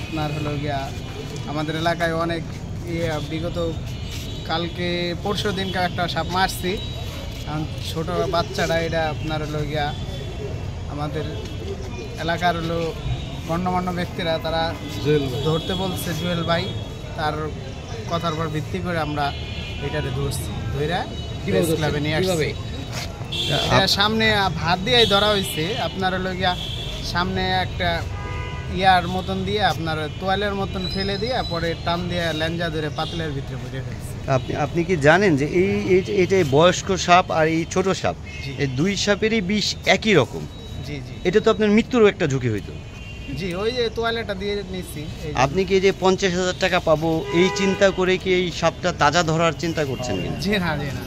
আপনার হলো গিয়া আমাদের এলাকায় অনেক বিগত কালকে পরশু দিনকে একটা সাপ মারছি। ছোট বাচ্চাটা এটা আপনার হলো গিয়া আমাদের এলাকার হলো গণ্যমান্য ব্যক্তিরা তারা ধরতে বলছে জুয়েল ভাই, তার কথার উপর ভিত্তি করে আমরা এটাতে ধরছি। ধরে প্রেস ক্লাবে নিয়ে আসছি। সামনে ভাত দিয়ে ধরা হয়েছে আপনার হলো গিয়া সামনে একটা ইয়ার মতন দিয়ে আপনার তোয়ালের মতন ফেলে দিয়ে পরে টান দিয়ে ল্যাঞ্জা ধরে পাতলের ভিতরে ভরে ফেলছে। আপনি কি জানেন যে এইটা বয়স্ক সাপ আর এই ছোট সাপ এই দুই সাপেরই বিষ একই রকম? জি জি, এটা তো আপনার মৃত্যুরও একটা ঝুঁকি হইতো। জি ওই যে তোয়ালেটা দিয়ে নিচ্ছি। আপনি কি এই যে 50,000 টাকা পাবো এই চিন্তা করে কি এই সাপটা তাজা ধরার চিন্তা করছেন কিনা? জি না জি না,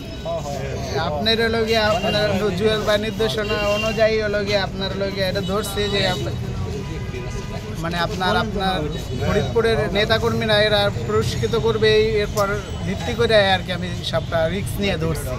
আপনার হলো গিয়ে আপনার জুয়েল ভাই নির্দেশনা অনুযায়ী হলো গিয়ে আপনার হলো গিয়ে এটা ধরছে যে মানে আপনার ফরিদপুরের নেতাকর্মীরা এরা পুরস্কৃত করবে, এরপর ভিত্তি করে আর কি আমি সবটা রিস্ক নিয়ে ধরছি।